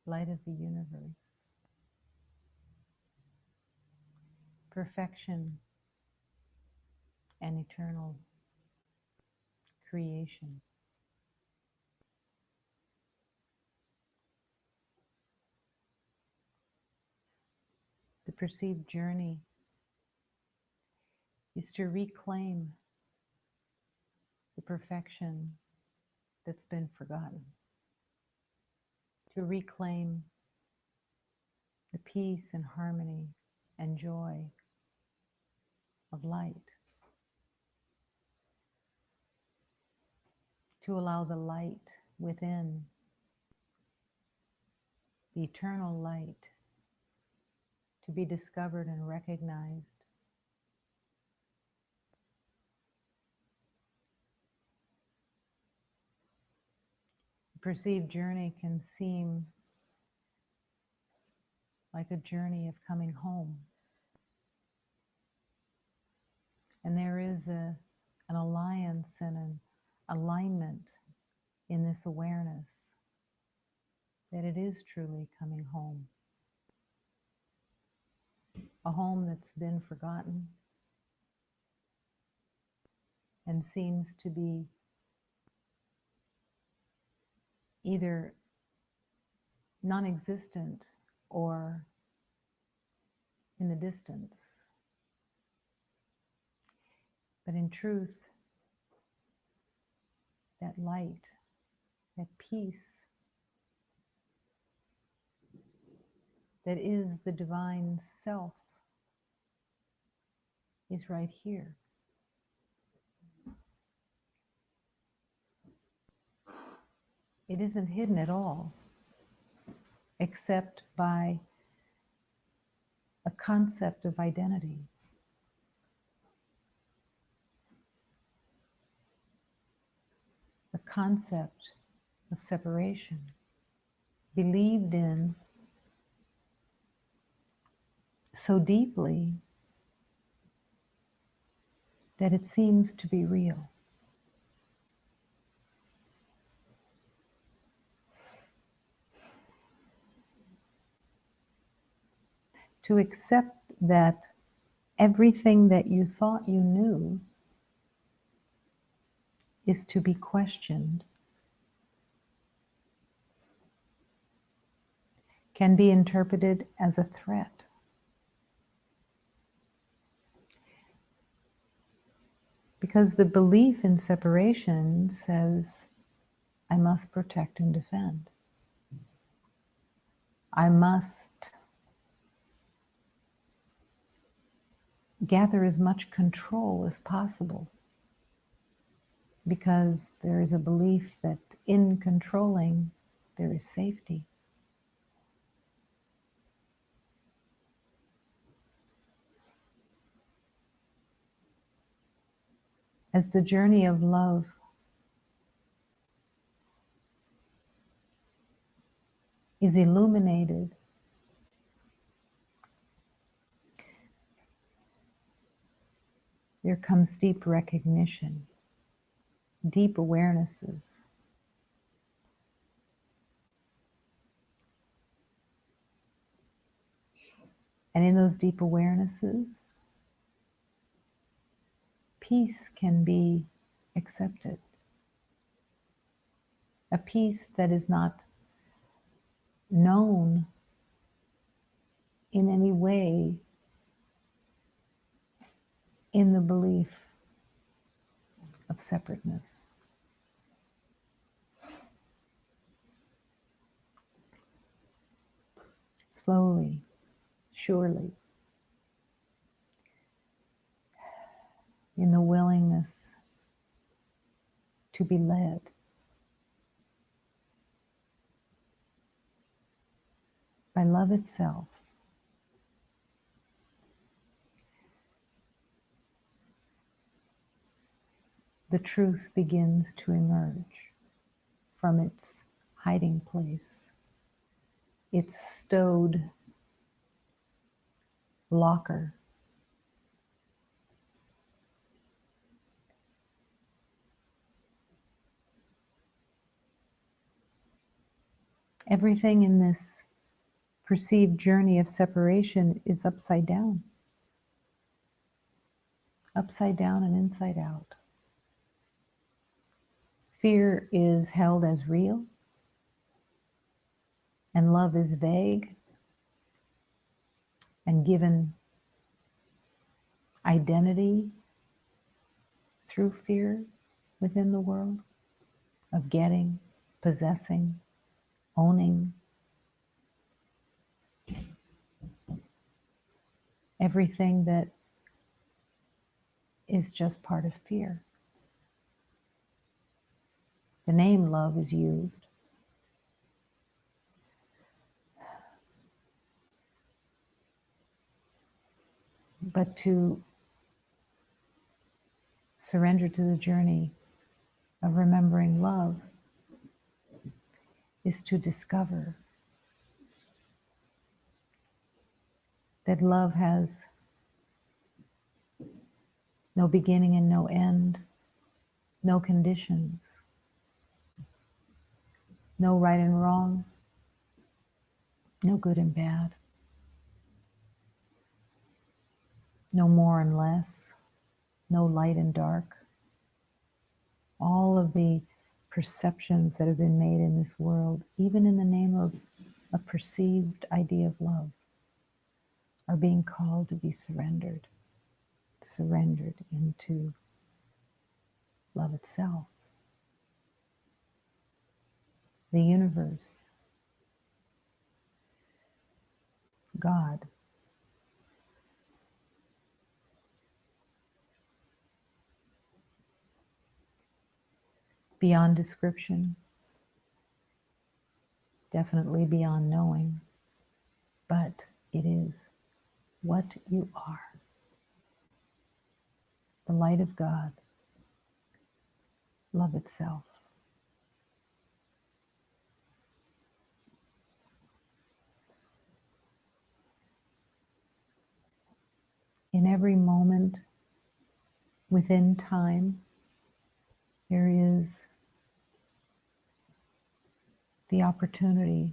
light of the universe, perfection and eternal creation. The perceived journey is to reclaim the perfection that's been forgotten, to reclaim the peace and harmony and joy of light, to allow the light within, the eternal light, to be discovered and recognized. The perceived journey can seem like a journey of coming home. And there is an alliance and an alignment in this awareness that it is truly coming home. A home that's been forgotten and seems to be either non-existent or in the distance. But in truth, that light, that peace, that is the divine self is right here. It isn't hidden at all, except by a concept of identity. A concept of separation, believed in so deeply that it seems to be real. To accept that everything that you thought you knew is to be questioned can be interpreted as a threat. Because the belief in separation says, I must protect and defend. I must gather as much control as possible, because there is a belief that in controlling there is safety. As the journey of love is illuminated, there comes deep recognition, deep awarenesses. And in those deep awarenesses, peace can be accepted. A peace that is not known in any way in the belief of separateness. Slowly, surely, in the willingness to be led by love itself, the truth begins to emerge from its hiding place, its stowed locker. Everything in this perceived journey of separation is upside down and inside out. Fear is held as real, and love is vague and given identity through fear within the world of getting, possessing, owning. Everything that is just part of fear. The name love is used, but to surrender to the journey of remembering love is to discover that love has no beginning and no end, no conditions, no right and wrong, no good and bad, no more and less, no light and dark. All of the perceptions that have been made in this world, even in the name of a perceived idea of love, are being called to be surrendered into love itself, the universe, God. Beyond description, definitely beyond knowing, but it is what you are. The light of God, love itself. In every moment within time, there is the opportunity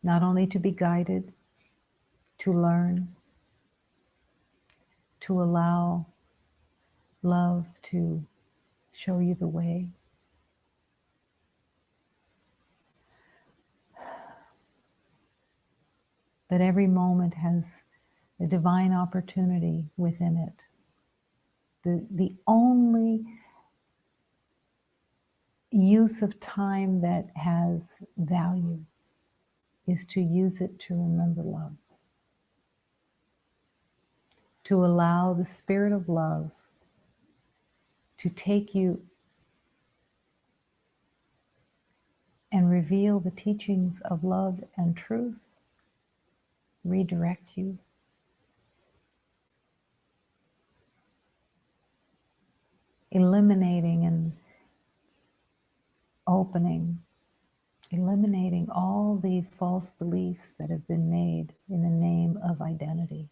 not only to be guided, to learn, to allow love to show you the way, but every moment has a divine opportunity within it. The only use of time that has value is to use it to remember love, to allow the spirit of love to take you and reveal the teachings of love and truth, redirect you, eliminating and opening, eliminating all the false beliefs that have been made in the name of identity.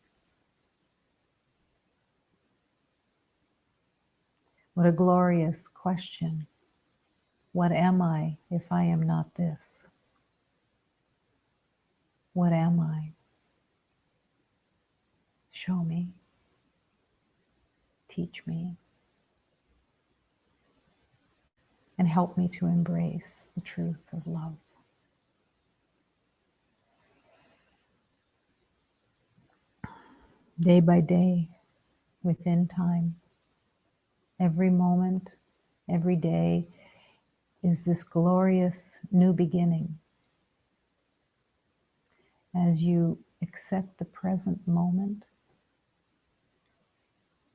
What a glorious question. What am I if I am not this? What am I? Show me. Teach me. And help me to embrace the truth of love. Day by day, within time, every moment, every day is this glorious new beginning. As you accept the present moment,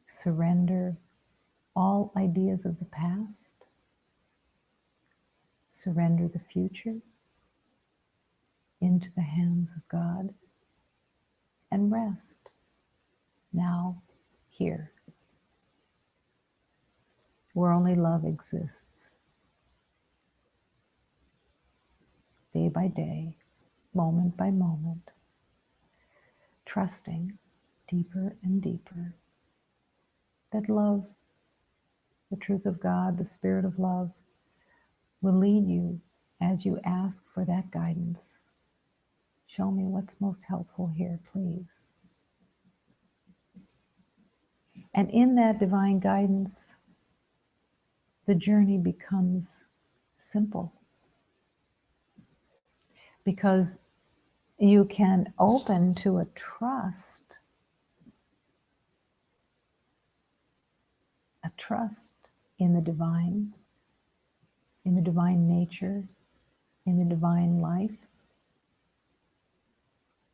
surrender all ideas of the past, surrender the future into the hands of God, and rest now, here, where only love exists. Day by day, moment by moment, trusting deeper and deeper that love, the truth of God, the spirit of love, will lead you as you ask for that guidance. Show me what's most helpful here, please. And in that divine guidance, the journey becomes simple, because you can open to a trust in the divine nature, in the divine life,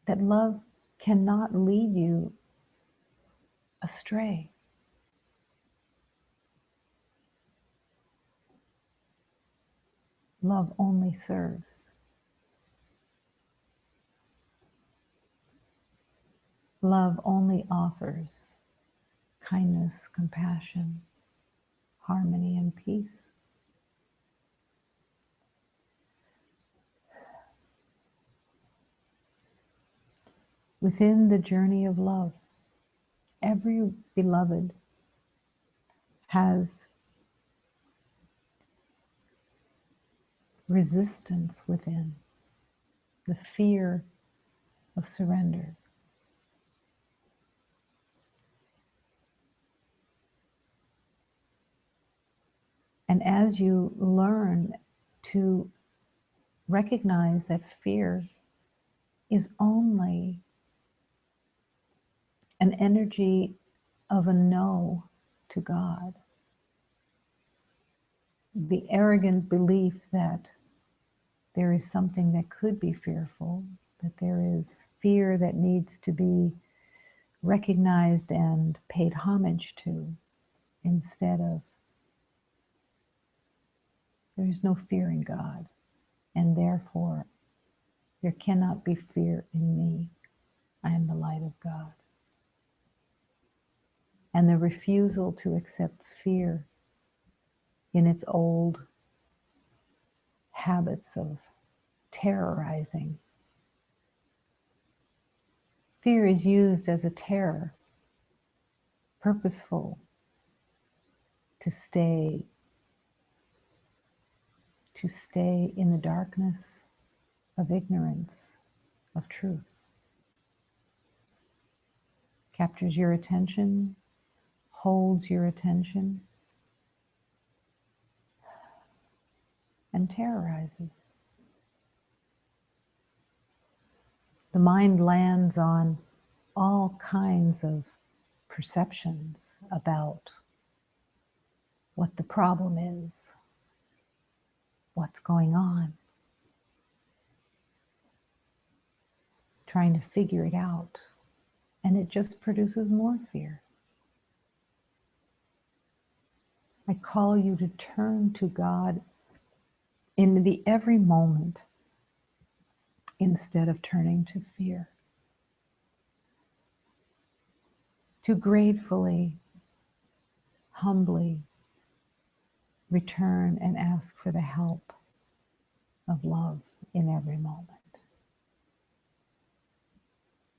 that love cannot lead you astray. Love only serves. Love only offers kindness, compassion, harmony, and peace. Within the journey of love, every beloved has resistance within, the fear of surrender. And as you learn to recognize that fear is only an energy of a no to God, the arrogant belief that there is something that could be fearful, that there is fear that needs to be recognized and paid homage to, instead of, there is no fear in God, and therefore there cannot be fear in me. I am the light of God. And the refusal to accept fear in its old habits of terrorizing. Fear is used as a terror, purposeful, to stay in the darkness of ignorance of truth. Captures your attention, holds your attention, and terrorizes. The mind lands on all kinds of perceptions about what the problem is, what's going on, trying to figure it out, and it just produces more fear. I call you to turn to God in the every moment instead of turning to fear. To gratefully, humbly return and ask for the help of love in every moment.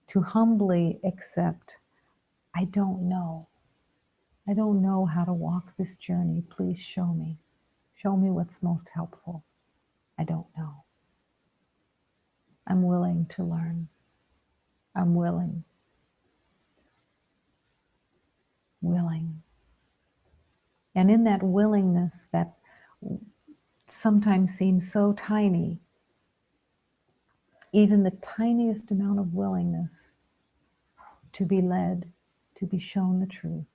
To humbly accept, I don't know. I don't know how to walk this journey. Please show me. Show me what's most helpful. I don't know. I'm willing to learn. I'm willing. And in that willingness that sometimes seems so tiny, even the tiniest amount of willingness to be led, to be shown the truth,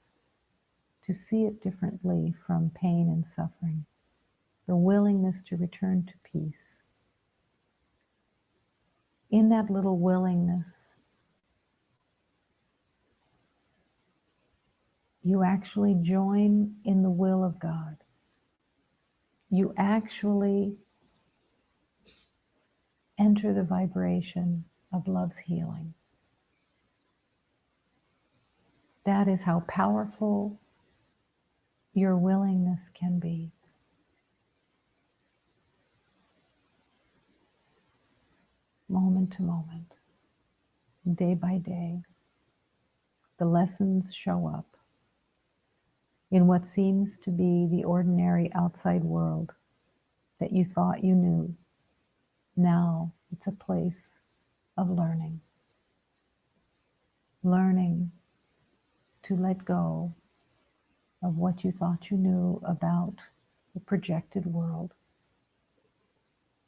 to see it differently from pain and suffering, the willingness to return to peace. In that little willingness, you actually join in the will of God. You actually enter the vibration of love's healing. That is how powerful your willingness can be. Moment to moment, day by day, the lessons show up in what seems to be the ordinary outside world. that you thought you knew. Now it's a place of learning. Learning to let go of what you thought you knew about the projected world,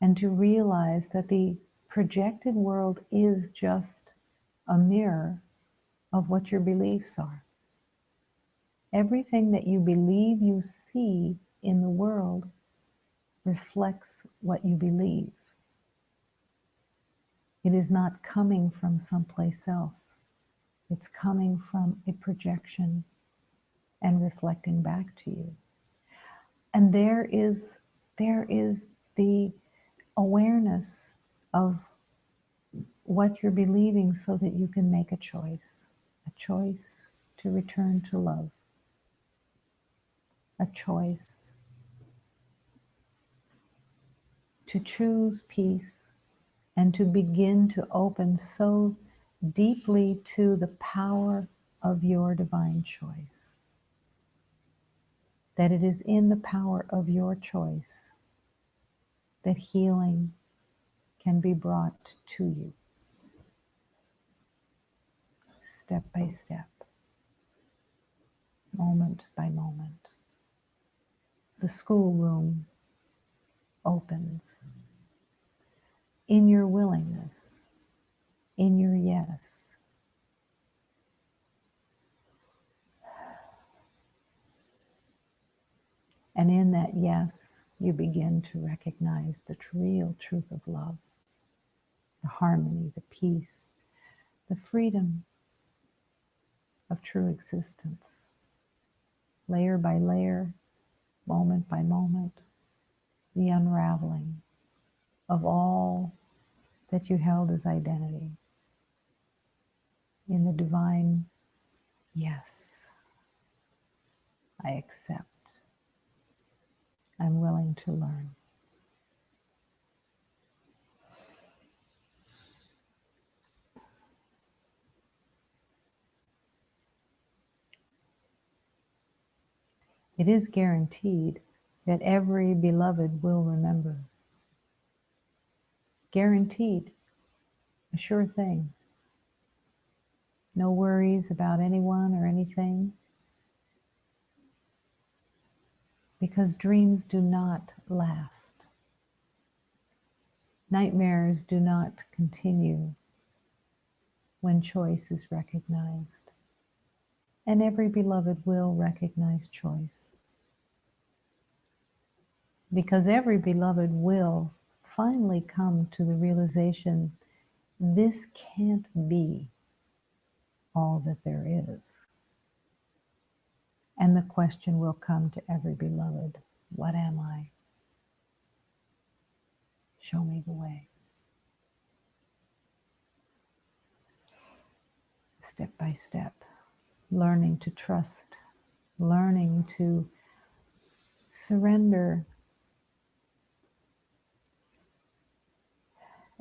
and to realize that the projected world is just a mirror of what your beliefs are. Everything that you believe you see in the world reflects what you believe. It is not coming from someplace else. It's coming from a projection and reflecting back to you. And there is the awareness of what you're believing so that you can make a choice to return to love, a choice to choose peace, and to begin to open so deeply to the power of your divine choice. That it is in the power of your choice that healing can be brought to you, step by step, moment by moment. The schoolroom opens in your willingness, in your yes. And in that yes, you begin to recognize the real truth of love, the harmony, the peace, the freedom of true existence. Layer by layer, moment by moment, the unraveling of all that you held as identity in the divine yes. I accept. I'm willing to learn. It is guaranteed that every beloved will remember. Guaranteed. A sure thing. No worries about anyone or anything. Because dreams do not last. Nightmares do not continue when choice is recognized. And every beloved will recognize choice. Because every beloved will finally come to the realization, this can't be all that there is. And the question will come to every beloved, what am I? Show me the way. Step by step, learning to trust, learning to surrender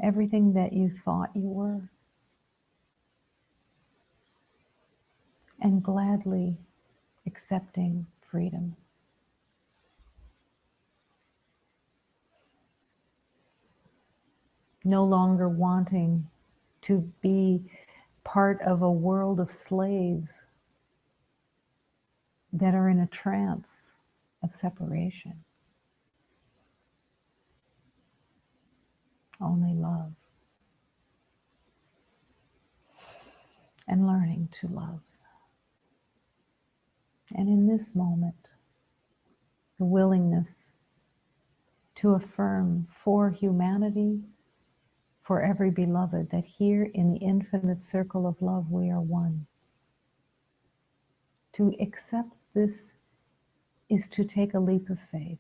everything that you thought you were, and gladly accepting freedom. No longer wanting to be part of a world of slaves that are in a trance of separation. Only love. And learning to love. And in this moment, the willingness to affirm for humanity, for every beloved, that here in the infinite circle of love we are one. To accept this is to take a leap of faith.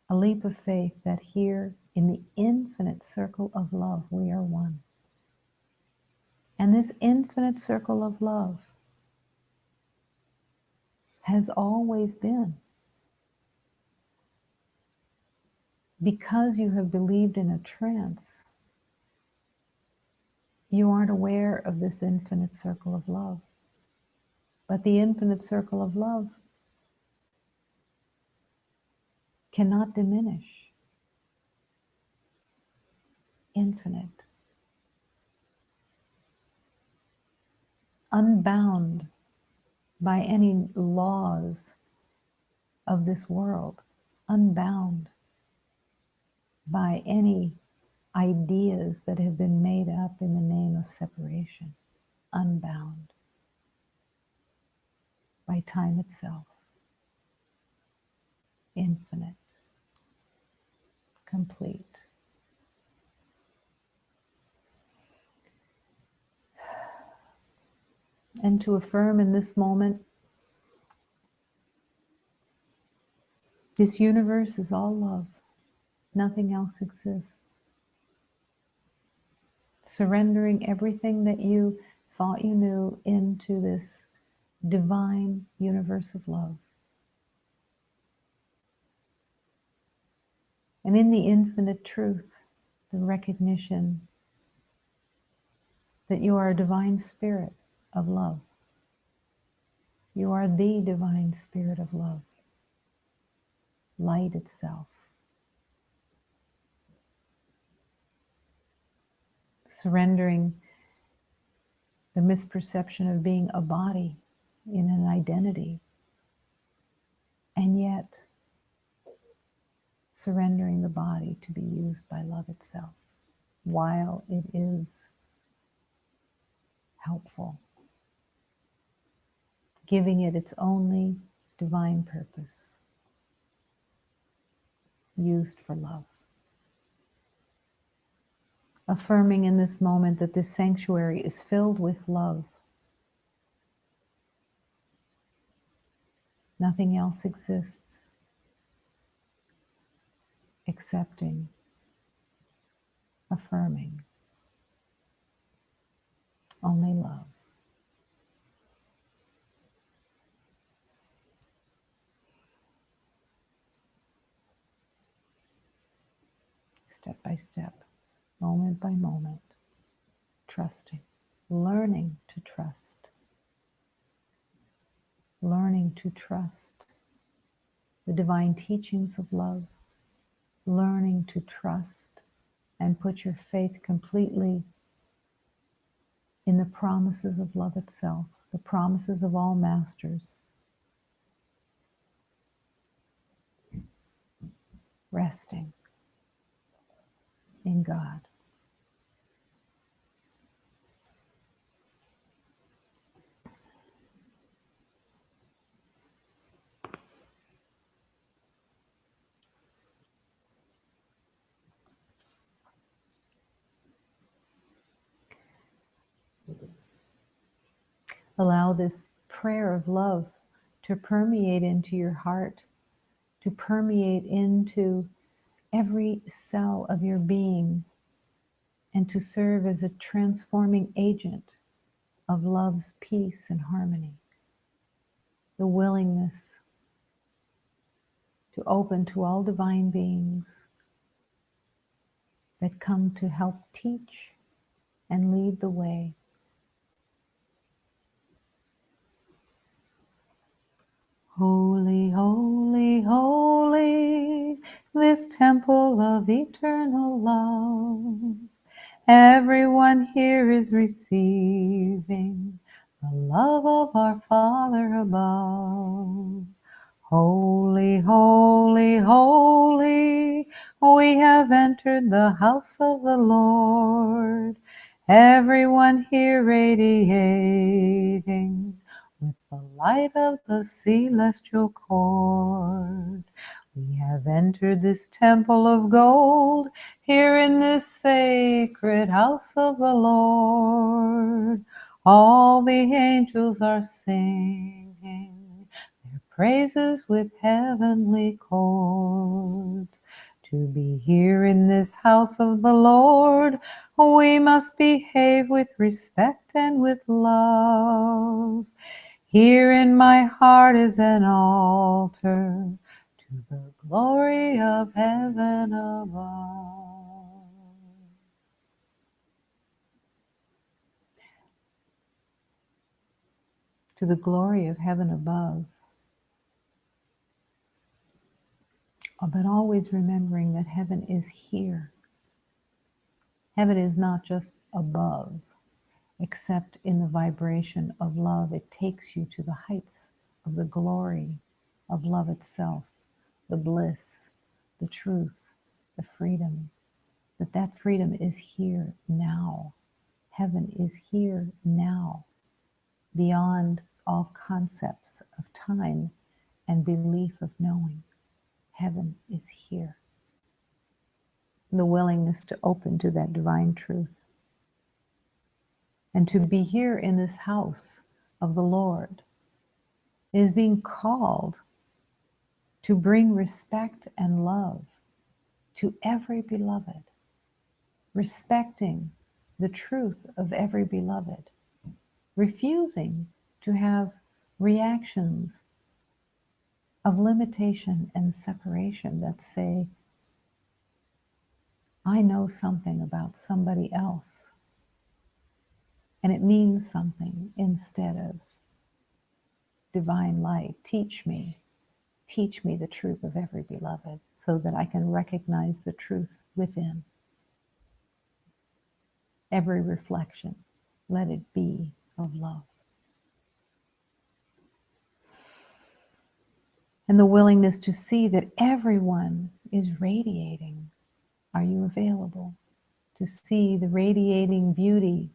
A leap of faith that here in the infinite circle of love we are one. And this infinite circle of love has always been. Because you have believed in a trance, you aren't aware of this infinite circle of love. But the infinite circle of love cannot diminish, infinite, unbound by any laws of this world, unbound by any ideas that have been made up in the name of separation, unbound by time itself, infinite, complete. And to affirm in this moment, this universe is all love. Nothing else exists. Surrendering everything that you thought you knew into this divine universe of love. And in the infinite truth, the recognition that you are a divine spirit of love. You are the divine spirit of love, light itself. Surrendering the misperception of being a body in an identity, and yet surrendering the body to be used by love itself while it is helpful, giving it its only divine purpose, used for love. Affirming in this moment that this sanctuary is filled with love. Nothing else exists. Accepting, affirming, only love. Step by step, moment by moment, trusting, learning to trust the divine teachings of love, learning to trust and put your faith completely in the promises of love itself, the promises of all masters. Resting in God. Allow this prayer of love to permeate into your heart, to permeate into every cell of your being, and to serve as a transforming agent of love's peace and harmony. The willingness to open to all divine beings that come to help teach and lead the way. Holy, holy, holy, this temple of eternal love. Everyone here is receiving the love of our Father above. Holy, holy, holy, we have entered the house of the Lord. Everyone here radiating with the light of the celestial cord. We have entered this temple of gold, here in this sacred house of the Lord. All the angels are singing their praises with heavenly chords. To be here in this house of the Lord, we must behave with respect and with love. Here in my heart is an altar to the glory of heaven above. To the glory of heaven above. but always remembering that heaven is here. Heaven is not just above, except in the vibration of love. It takes you to the heights of the glory of love itself, the bliss, the truth, the freedom. That freedom is here now. Heaven is here now, beyond all concepts of time and belief of knowing. Heaven is here. The willingness to open to that divine truth. And to be here in this house of the Lord is being called to bring respect and love to every beloved, respecting the truth of every beloved, refusing to have reactions of limitation and separation that say, I know something about somebody else, and it means something, instead of divine light. Teach me the truth of every beloved so that I can recognize the truth within. Every reflection, let it be of love. And the willingness to see that everyone is radiating. Are you available to see the radiating beauty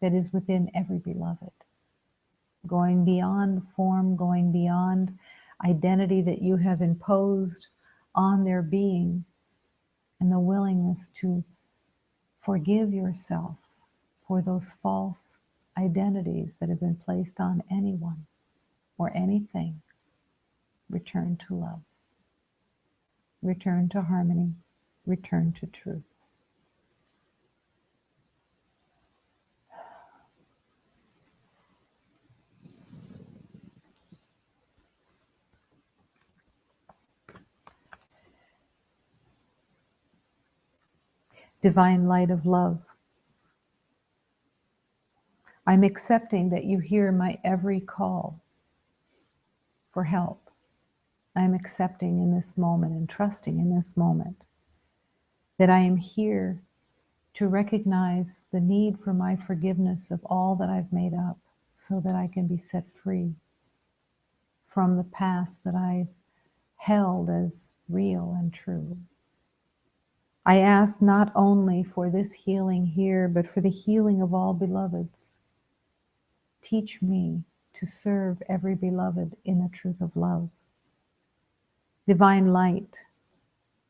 that is within every beloved? Going beyond form, going beyond identity that you have imposed on their being, and the willingness to forgive yourself for those false identities that have been placed on anyone or anything. Return to love. Return to harmony. Return to truth. Divine light of love, I'm accepting that you hear my every call for help. I'm accepting in this moment and trusting in this moment that I am here to recognize the need for my forgiveness of all that I've made up so that I can be set free from the past that I've held as real and true. I ask not only for this healing here, but for the healing of all beloveds. Teach me to serve every beloved in the truth of love. Divine light,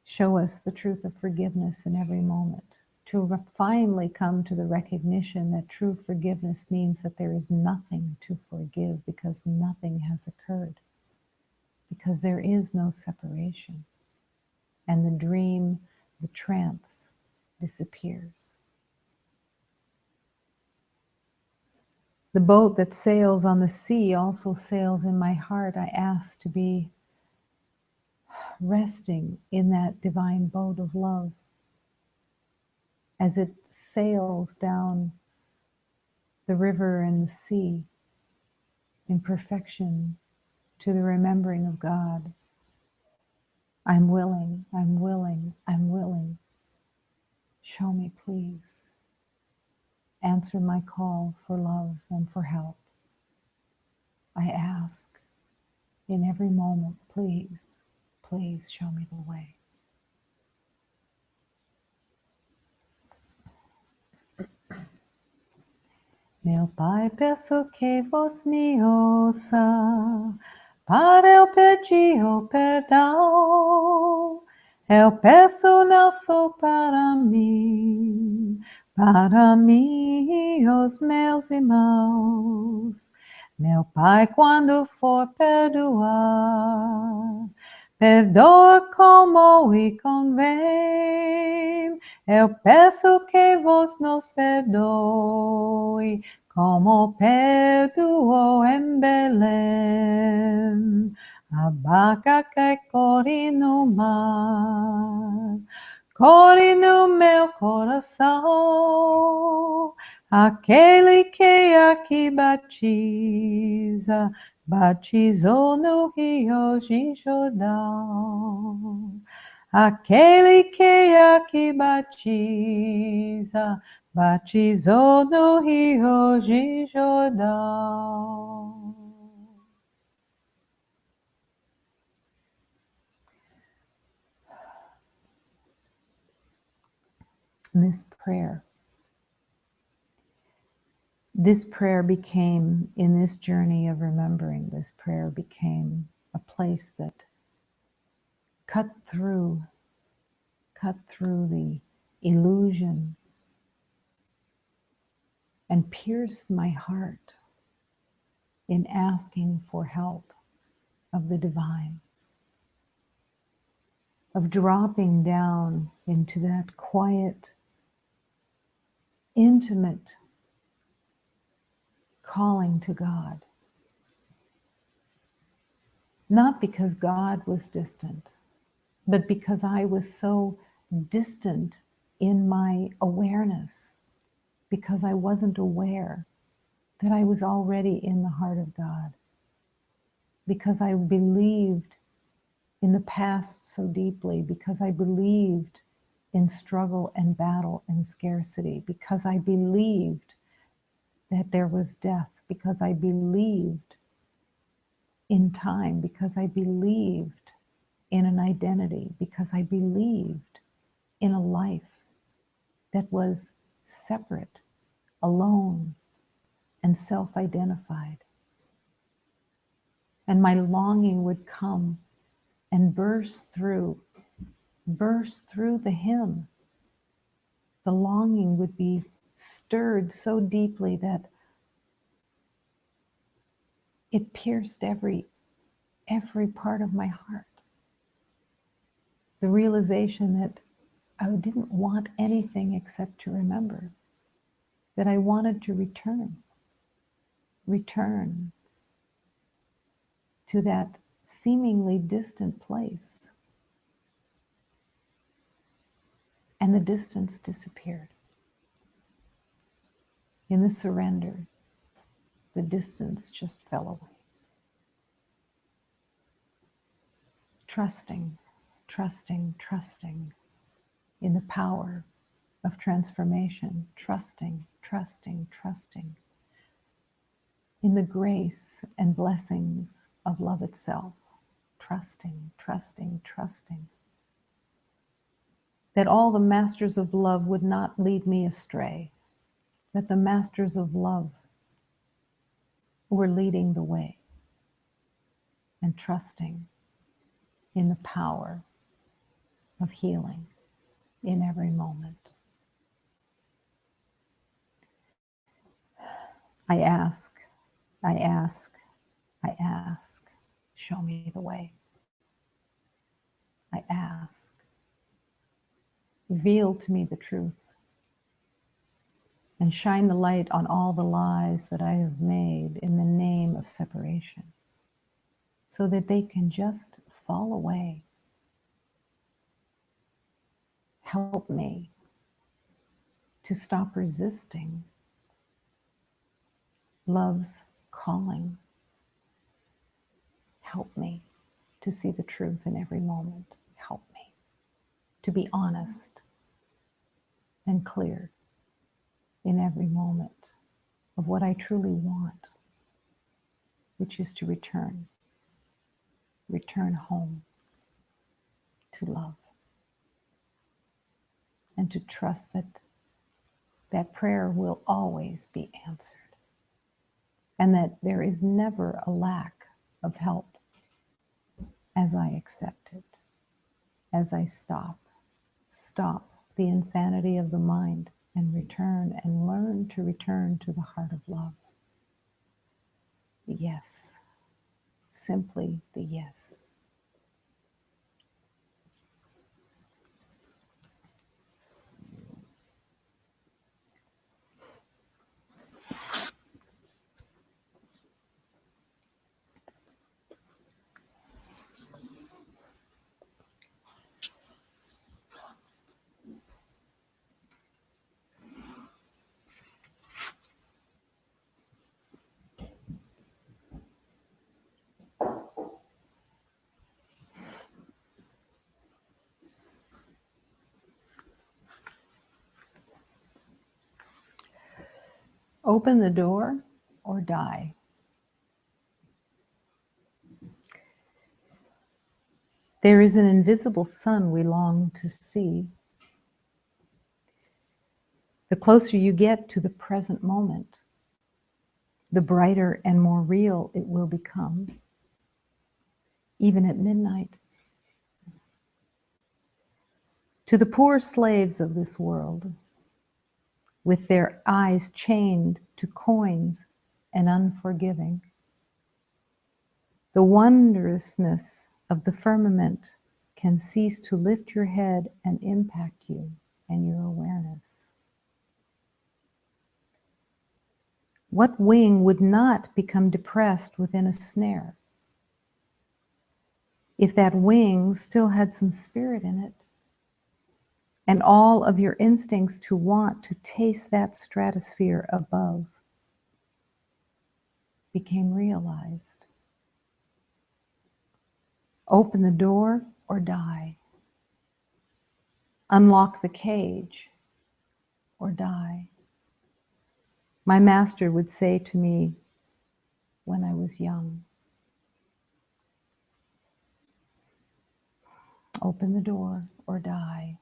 show us the truth of forgiveness in every moment, to finally come to the recognition that true forgiveness means that there is nothing to forgive because nothing has occurred, because there is no separation, and the dream, the trance, disappears. The boat that sails on the sea also sails in my heart. I ask to be resting in that divine boat of love as it sails down the river and the sea in perfection to the remembering of God. I'm willing, I'm willing, I'm willing. Show me, please. Answer my call for love and for help. I ask in every moment, please, please show me the way. Meu Pai, peço que vos me ouça, para eu pedir o perdão. Eu peço não só para mim e os meus irmãos. Meu Pai, quando for perdoar, perdoa como e convém. Eu peço que vos nos perdoe, como perdoou em Belém. Abacaxi corre no mar, corre no meu coração. Akele ke akibachiza, bachizo no hiyoji shodan. Akele ke akibachiza, bachizo no hiyoji shodan. This prayer became, in this journey of remembering, this prayer became a place that cut through the illusion and pierced my heart in asking for help of the divine, of dropping down into that quiet, intimate calling to God. Not because God was distant, but because I was so distant in my awareness, because I wasn't aware that I was already in the heart of God, because I believed in the past so deeply, because I believed in struggle and battle and scarcity, because I believed that there was death, because I believed in time, because I believed in an identity, because I believed in a life that was separate, alone, and self-identified. And my longing would come and burst through the hymn. The longing would be stirred so deeply that it pierced every part of my heart. The realization that I didn't want anything except to remember, that I wanted to return to that seemingly distant place. And the distance disappeared. In the surrender, the distance just fell away. Trusting in the power of transformation, trusting in the grace and blessings of love itself, trusting that all the masters of love would not lead me astray, that the masters of love were leading the way, and trusting in the power of healing in every moment. I ask, show me the way. I ask, reveal to me the truth, and shine the light on all the lies that I have made in the name of separation, so that they can just fall away. Help me to stop resisting love's calling. Help me to see the truth in every moment. Help me to be honest and clear in every moment of what I truly want, which is to return home to love, and to trust that that prayer will always be answered, and that there is never a lack of help as I accept it, as I stop the insanity of the mind and return and learn to return to the heart of love. The yes, simply the yes. Open the door or die. There is an invisible sun we long to see. The closer you get to the present moment, the brighter and more real it will become, even at midnight. To the poor slaves of this world, with their eyes chained to coins and unforgiving, the wondrousness of the firmament can cease to lift your head and impact you and your awareness. What wing would not become depressed within a snare if that wing still had some spirit in it, and all of your instincts to want to taste that stratosphere above became realized? Open the door or die. Unlock the cage or die. My master would say to me when I was young, open the door or die.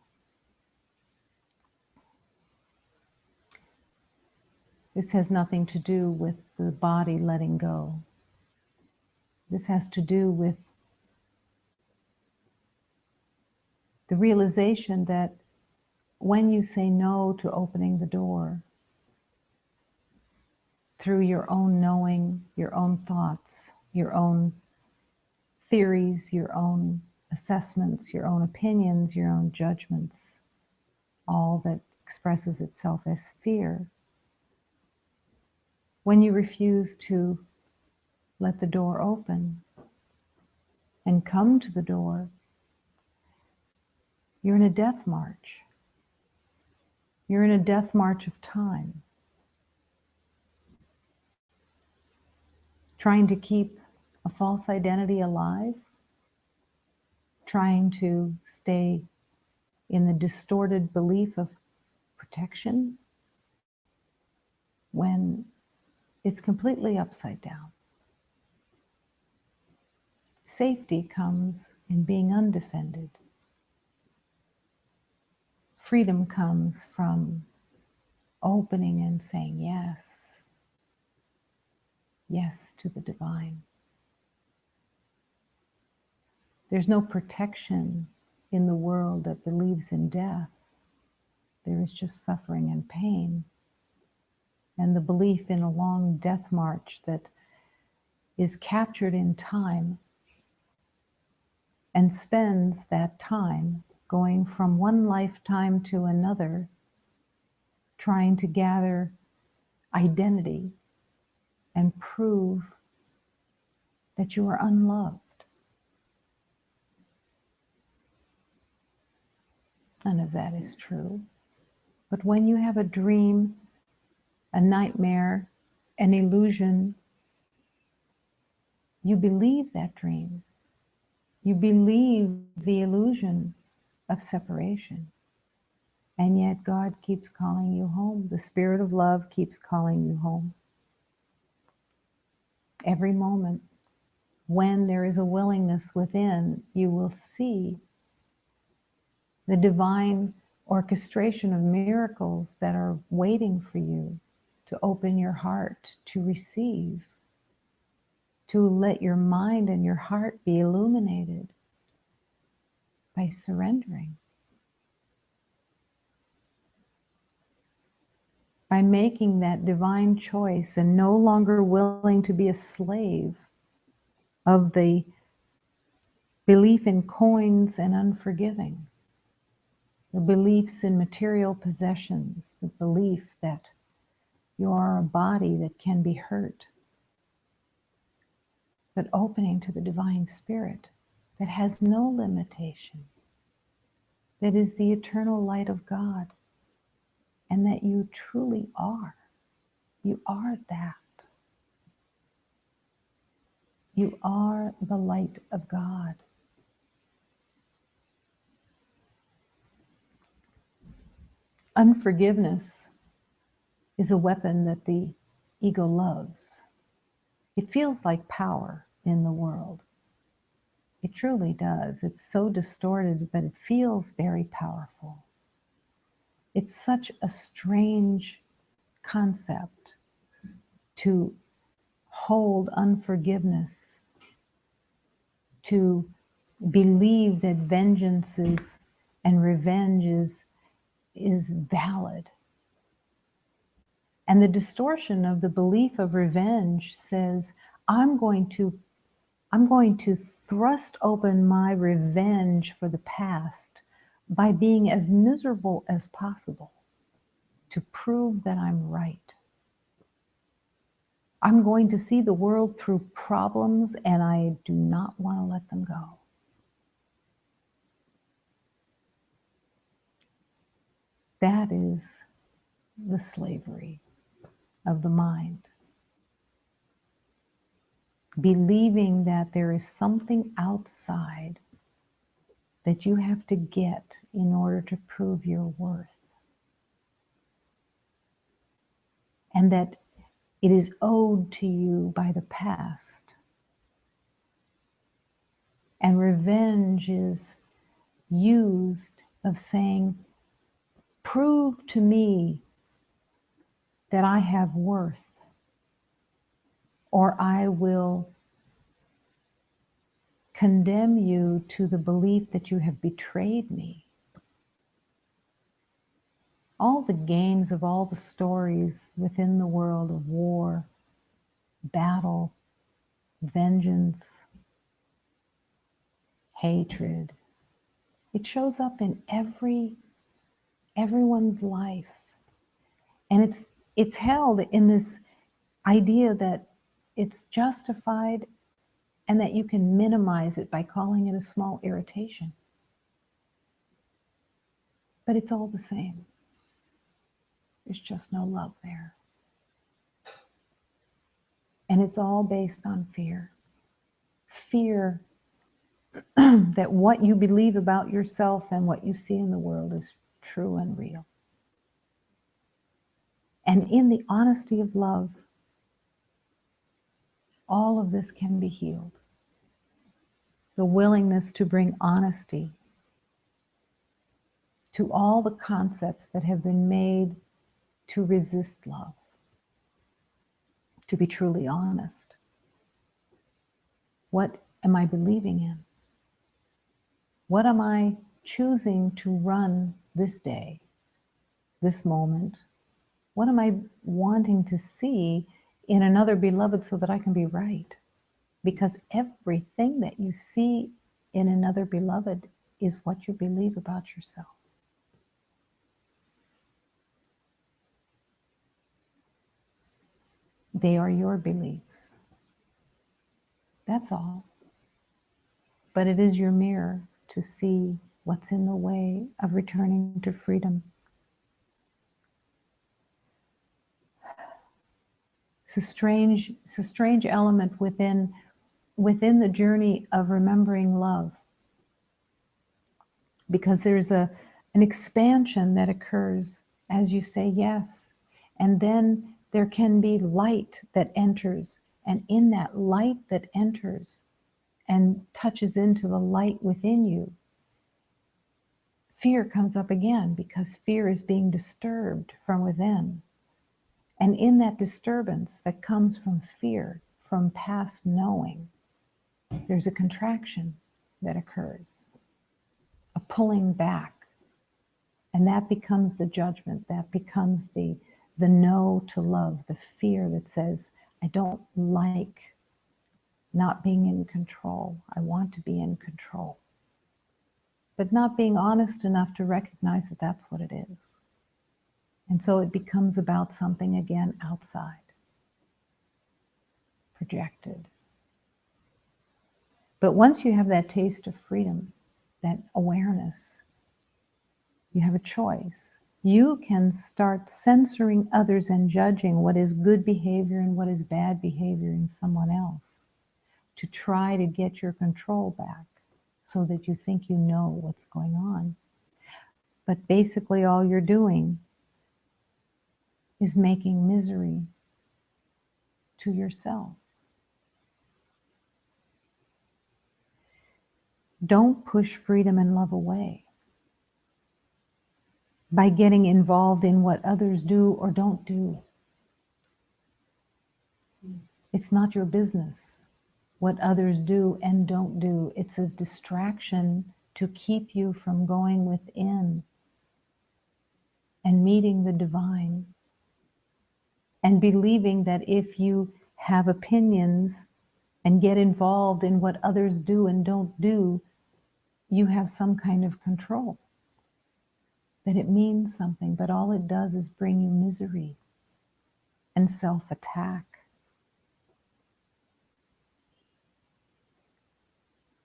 This has nothing to do with the body letting go. This has to do with the realization that when you say no to opening the door, through your own knowing, your own thoughts, your own theories, your own assessments, your own opinions, your own judgments, all that expresses itself as fear. When you refuse to let the door open and come to the door, you're in a death march. You're in a death march of time, trying to keep a false identity alive, trying to stay in the distorted belief of protection when it's completely upside down. Safety comes in being undefended. Freedom comes from opening and saying yes, yes to the divine. There's no protection in the world that believes in death. There is just suffering and pain, and the belief in a long death march that is captured in time and spends that time going from one lifetime to another, trying to gather identity and prove that you are unloved. None of that is true. But when you have a dream, a nightmare, an illusion, you believe that dream. You believe the illusion of separation. And yet God keeps calling you home. The Spirit of love keeps calling you home. Every moment, when there is a willingness within, you will see the divine orchestration of miracles that are waiting for you to open your heart to receive, to let your mind and your heart be illuminated by surrendering, by making that divine choice and no longer willing to be a slave of the belief in coins and unforgiving, the beliefs in material possessions, the belief that you are a body that can be hurt, but opening to the divine spirit that has no limitation, that is the eternal light of God, and that you truly are. You are that. You are the light of God. Unforgiveness is a weapon that the ego loves. It feels like power in the world. It truly does. It's so distorted, but it feels very powerful. It's such a strange concept to hold unforgiveness, to believe that vengeance and revenge is valid. And the distortion of the belief of revenge says, I'm going to thrust open my revenge for the past by being as miserable as possible to prove that I'm right. I'm going to see the world through problems, and I do not want to let them go. That is the slavery of the mind. Believing that there is something outside that you have to get in order to prove your worth. And that it is owed to you by the past. And revenge is used of saying, prove to me that I have worth, or I will condemn you to the belief that you have betrayed me. All the games of all the stories within the world of war, battle, vengeance, hatred, it shows up in everyone's life. And it's held in this idea that it's justified and that you can minimize it by calling it a small irritation. But it's all the same. There's just no love there. And it's all based on fear. Fear that what you believe about yourself and what you see in the world is true and real. And in the honesty of love, all of this can be healed. The willingness to bring honesty to all the concepts that have been made to resist love, to be truly honest. What am I believing in? What am I choosing to run this day, this moment? What am I wanting to see in another beloved so that I can be right? Because everything that you see in another beloved is what you believe about yourself. They are your beliefs. That's all. But it is your mirror to see what's in the way of returning to freedom. It's a strange element within the journey of remembering love. Because there's an expansion that occurs as you say yes. And then there can be light that enters. And in that light that enters and touches into the light within you, fear comes up again because fear is being disturbed from within. And in that disturbance that comes from fear, from past knowing, there's a contraction that occurs, a pulling back. And that becomes the judgment, that becomes the no to love, the fear that says, I don't like not being in control. I want to be in control. But not being honest enough to recognize that that's what it is. And so it becomes about something again outside, projected. But once you have that taste of freedom, that awareness, you have a choice. You can start censoring others and judging what is good behavior and what is bad behavior in someone else to try to get your control back so that you think you know what's going on. But basically all you're doing is making misery to yourself. Don't push freedom and love away by getting involved in what others do or don't do. It's not your business what others do and don't do. It's a distraction to keep you from going within and meeting the divine and believing that if you have opinions and get involved in what others do and don't do, you have some kind of control, that it means something, but all it does is bring you misery and self-attack.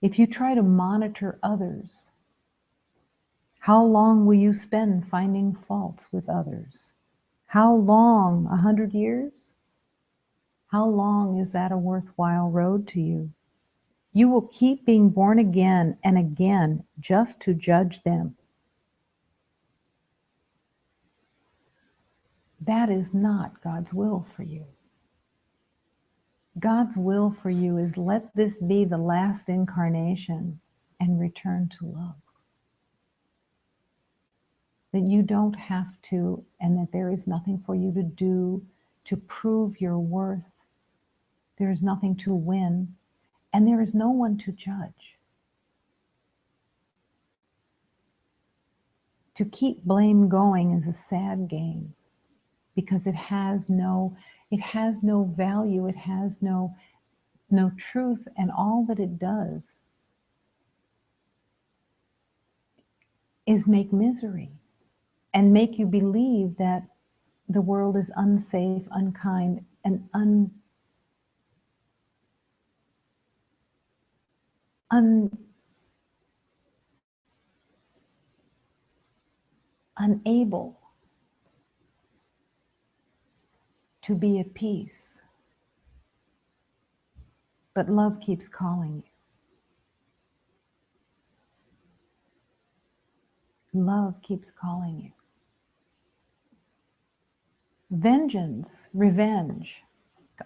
If you try to monitor others, how long will you spend finding faults with others? How long? 100 years? How long is that a worthwhile road to you? You will keep being born again and again just to judge them. That is not God's will for you. God's will for you is let this be the last incarnation and return to love. That you don't have to, and that there is nothing for you to do to prove your worth. There is nothing to win, and there is no one to judge. To keep blame going is a sad game because it has no value, it has no truth, and all that it does is make misery and make you believe that the world is unsafe, unkind, and unable to be at peace. But love keeps calling you. Love keeps calling you. Vengeance, revenge,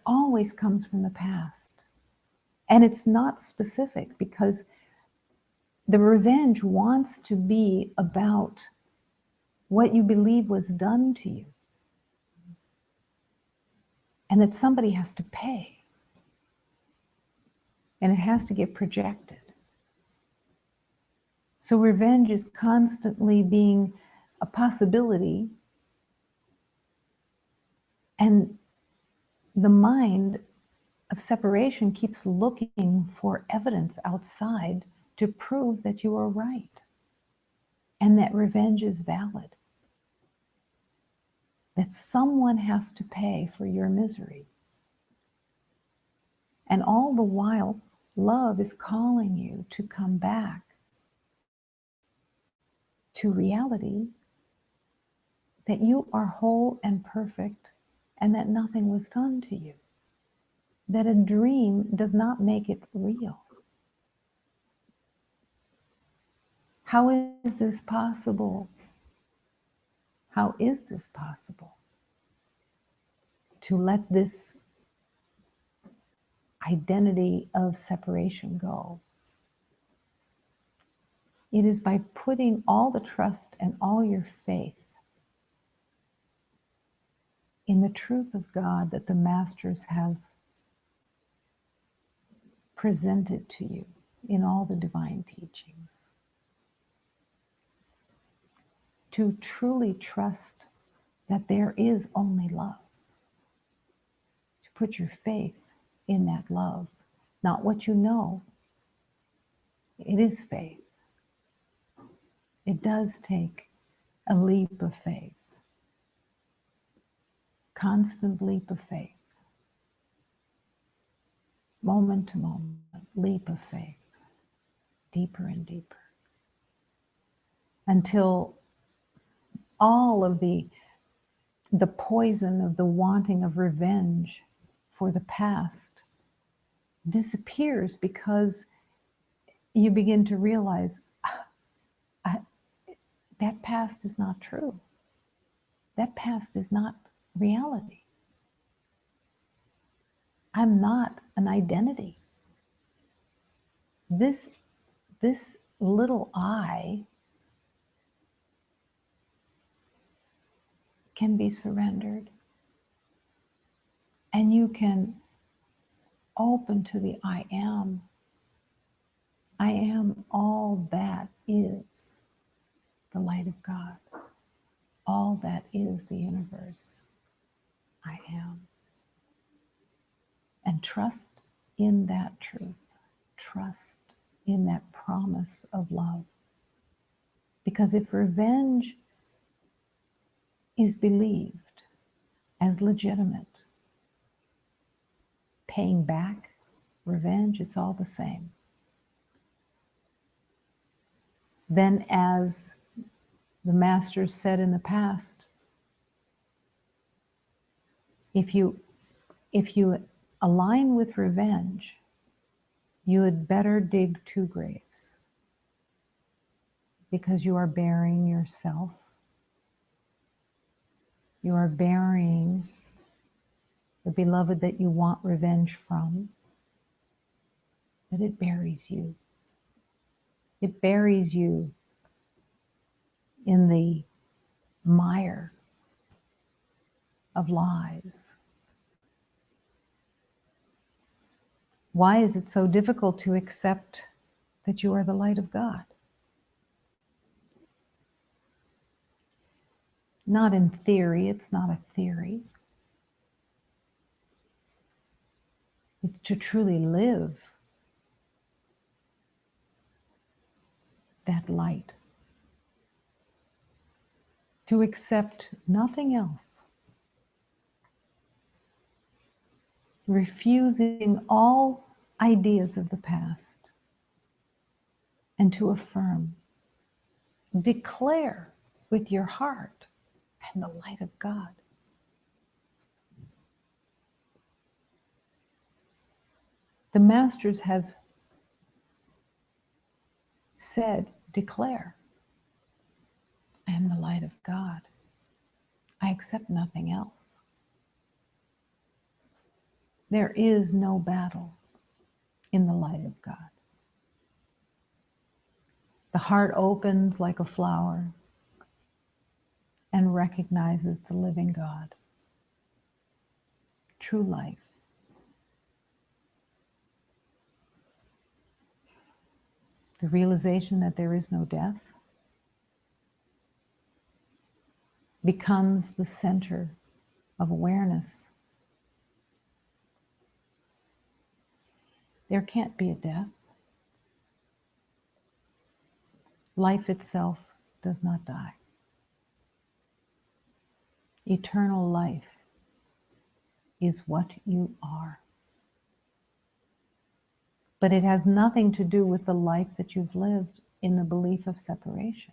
always comes from the past. And it's not specific because the revenge wants to be about what you believe was done to you. And that somebody has to pay. And it has to get projected. So revenge is constantly being a possibility, and the mind of separation keeps looking for evidence outside to prove that you are right and that revenge is valid, that someone has to pay for your misery. And all the while, love is calling you to come back to reality, that you are whole and perfect and that nothing was done to you. That a dream does not make it real. How is this possible? How is this possible? To let this identity of separation go. It is by putting all the trust and all your faith in the truth of God that the masters have presented to you in all the divine teachings. To truly trust that there is only love. To put your faith in that love, not what you know. It is faith. It does take a leap of faith, constant leap of faith, moment to moment, leap of faith, deeper and deeper, until all of the poison of the wanting of revenge for the past disappears because you begin to realize that past is not true. That past is not reality. I'm not an identity. This little I can be surrendered, and you can open to the I am. I am all that is the light of God. All that is the universe. I am. And trust in that truth. Trust in that promise of love. Because if revenge is believed as legitimate, paying back, revenge, it's all the same. Then, as the masters said in the past, if you align with revenge, you had better dig 2 graves, because you are burying yourself. You are burying the beloved that you want revenge from, but it buries you. It buries you in the mire of lies. Why is it so difficult to accept that you are the light of God? Not in theory, it's not a theory. It's to truly live that light. To accept nothing else. Refusing all ideas of the past. And to affirm. Declare with your heart, I am the light of God. The masters have said, declare, I am the light of God. I accept nothing else. There is no battle in the light of God. The heart opens like a flower and recognizes the living God. True life. The realization that there is no death becomes the center of awareness. There can't be a death. Life itself does not die. Eternal life is what you are. But it has nothing to do with the life that you've lived in the belief of separation.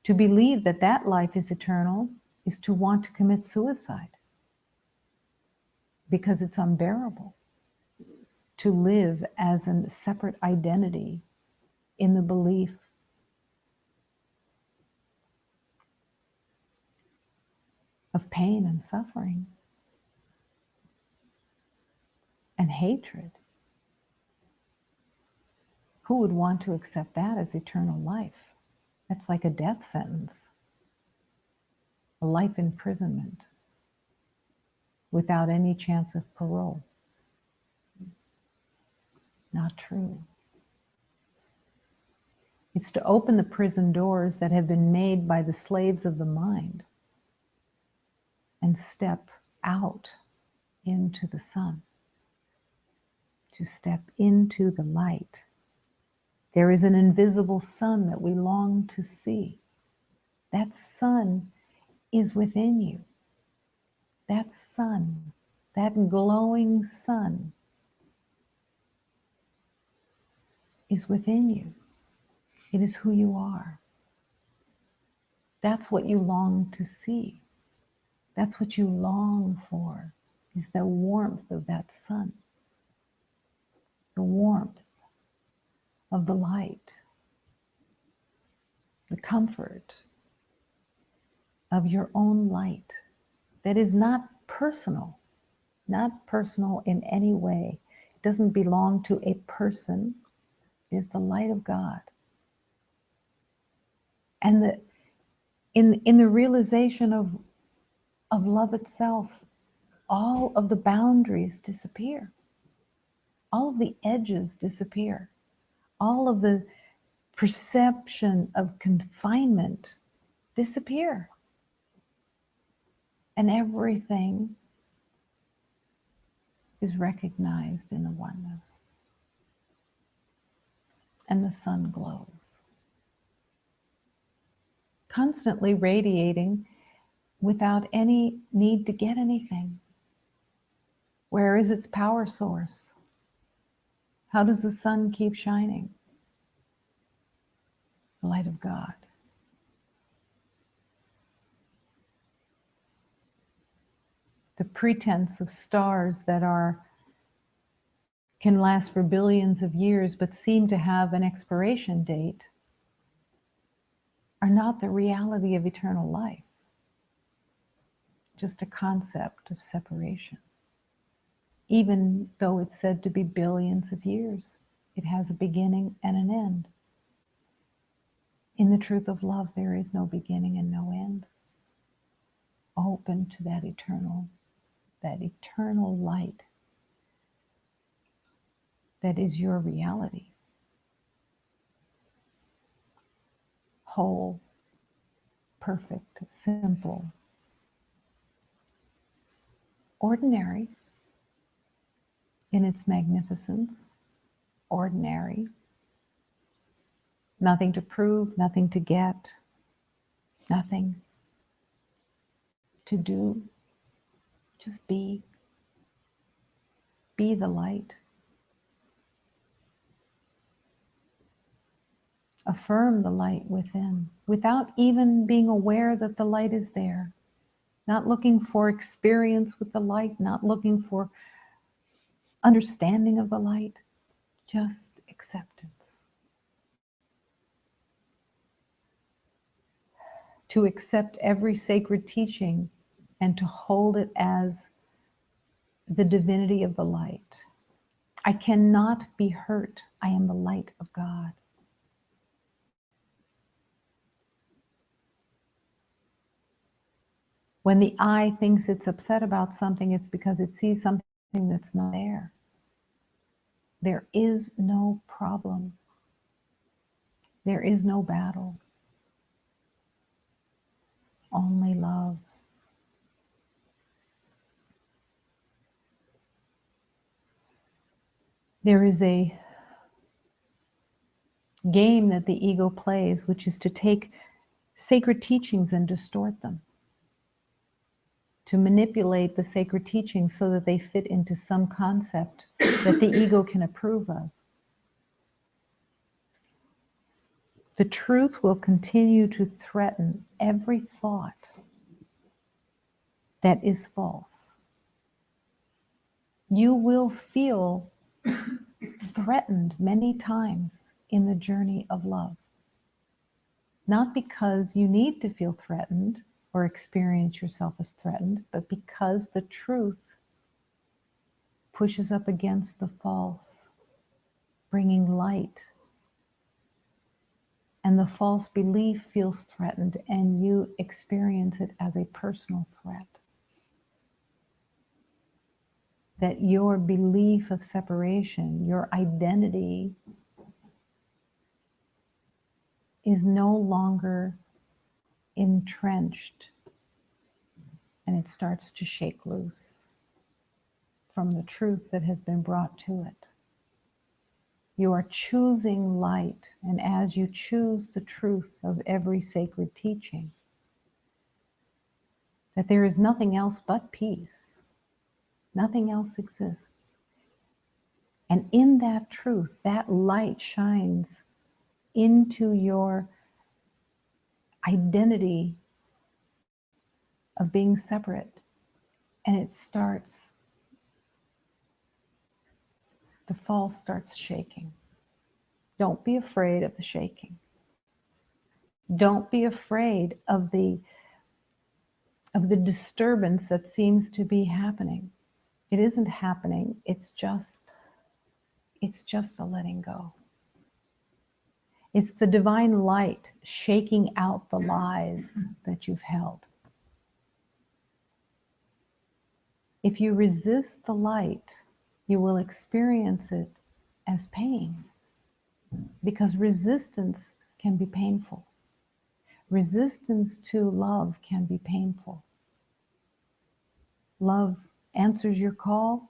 To believe that that life is eternal is to want to commit suicide, because it's unbearable to live as a separate identity in the belief of pain and suffering and hatred. Who would want to accept that as eternal life? That's like a death sentence, a life imprisonment without any chance of parole. Not true. It's to open the prison doors that have been made by the slaves of the mind and step out into the sun, to step into the light. There is an invisible sun that we long to see. That sun is within you. That sun, that glowing sun is within you. It is who you are. That's what you long to see. That's what you long for, is the warmth of that sun, the warmth of the light, the comfort of your own light, that is not personal in any way. It doesn't belong to a person. It is the light of God. And in the realization of love itself, all of the boundaries disappear. All of the edges disappear. All of the perception of confinement disappear. And everything is recognized in the oneness. And the sun glows, constantly radiating without any need to get anything. Where is its power source? How does the sun keep shining? The light of God. The pretense of stars that can last for billions of years but seem to have an expiration date are not the reality of eternal life, just a concept of separation. Even though it's said to be billions of years, it has a beginning and an end. In the truth of love, there is no beginning and no end. Open to that eternal light that is your reality. Whole, perfect, simple, ordinary in its magnificence, ordinary. Nothing to prove, nothing to get, nothing to do. Just be. Be the light. Affirm the light within without even being aware that the light is there. Not looking for experience with the light, not looking for understanding of the light, just acceptance. To accept every sacred teaching and to hold it as the divinity of the light. I cannot be hurt. I am the light of God. When the eye thinks it's upset about something, it's because it sees something that's not there. There is no problem. There is no battle. Only love. There is a game that the ego plays, which is to take sacred teachings and distort them. To manipulate the sacred teachings so that they fit into some concept that the ego can approve of. The truth will continue to threaten every thought that is false. You will feel threatened many times in the journey of love. Not because you need to feel threatened or experience yourself as threatened, but because the truth pushes up against the false, bringing light. And the false belief feels threatened, and you experience it as a personal threat. That your belief of separation, your identity, is no longer entrenched, and it starts to shake loose from the truth that has been brought to it. You are choosing light, and as you choose the truth of every sacred teaching, that there is nothing else but peace. Nothing else exists. And in that truth, that light shines into your identity of being separate. And it starts, the false starts shaking. Don't be afraid of the shaking. Don't be afraid of the of the disturbance that seems to be happening. It isn't happening. It's just a letting go. It's the divine light shaking out the lies that you've held. If you resist the light, you will experience it as pain, because resistance can be painful. Resistance to love can be painful. Love answers your call,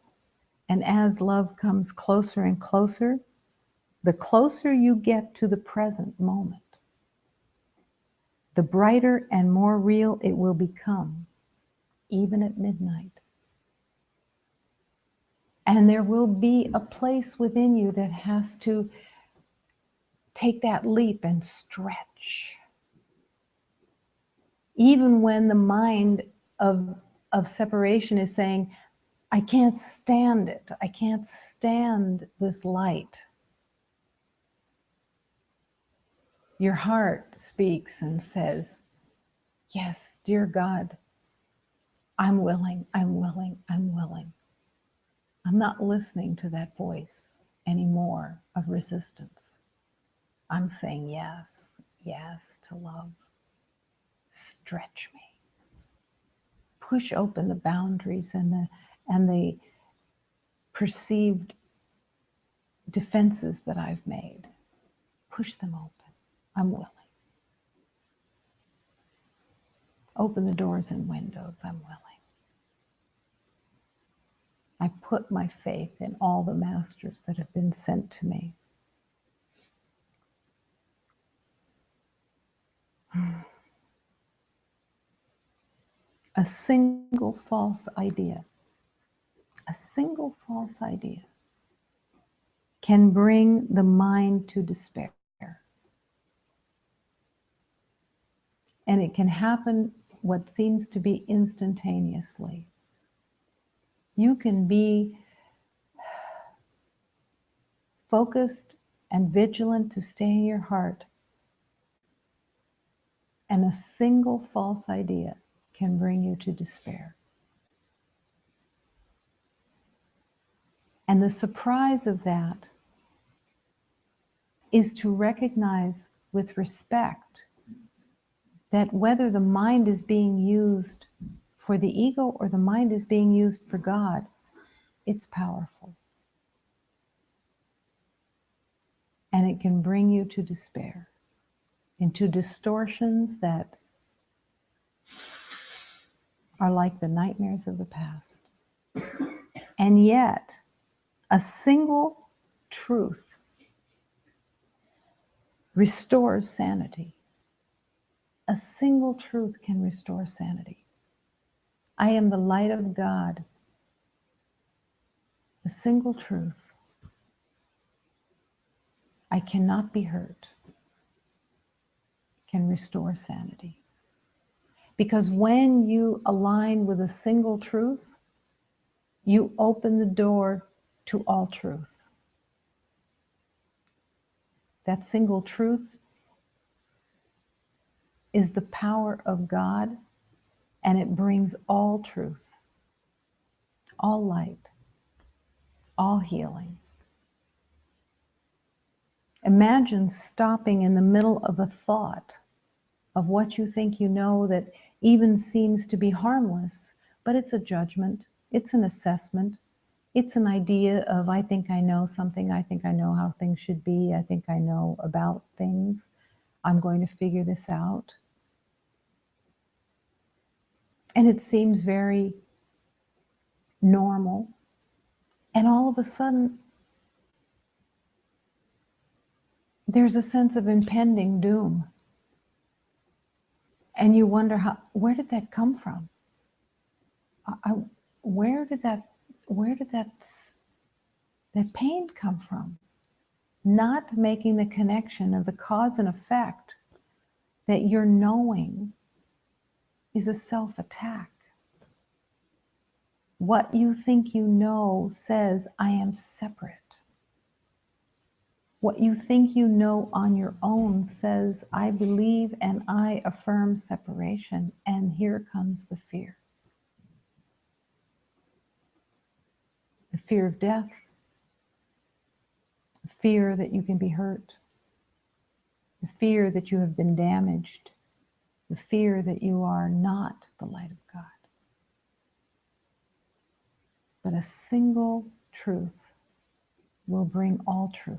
and as love comes closer and closer, the closer you get to the present moment, the brighter and more real it will become, even at midnight. And there will be a place within you that has to take that leap and stretch. Even when the mind of separation is saying, I can't stand it. I can't stand this light. Your heart speaks and says, yes, dear God, I'm willing, I'm willing, I'm willing. I'm not listening to that voice anymore of resistance. I'm saying yes, yes to love. Stretch me. Push open the boundaries and the perceived defenses that I've made. Push them open. I'm willing. Open the doors and windows. I'm willing. I put my faith in all the masters that have been sent to me. A single false idea can bring the mind to despair. And it can happen what seems to be instantaneously. You can be focused and vigilant to stay in your heart, and a single false idea can bring you to despair. And the surprise of that is to recognize with respect that whether the mind is being used for the ego or the mind is being used for God, it's powerful. And it can bring you to despair, into distortions that are like the nightmares of the past. And yet, a single truth restores sanity. A single truth can restore sanity. I am the light of God. A single truth. I cannot be hurt. Can restore sanity. Because when you align with a single truth, you open the door to all truth. That single truth is the power of God, and it brings all truth, all light, all healing. Imagine stopping in the middle of a thought of what you think you know that even seems to be harmless, but it's a judgment, it's an assessment, it's an idea of, I think I know something, I think I know how things should be, I think I know about things, I'm going to figure this out. And it seems very normal. And all of a sudden, there's a sense of impending doom. And you wonder, where did that come from? Where did that pain come from? Not making the connection of the cause and effect that your knowing is a self-attack. What you think you know says, I am separate. What you think you know on your own says, I believe and I affirm separation. And here comes the fear. The fear of death, the fear that you can be hurt, the fear that you have been damaged, the fear that you are not the light of God. But a single truth will bring all truth.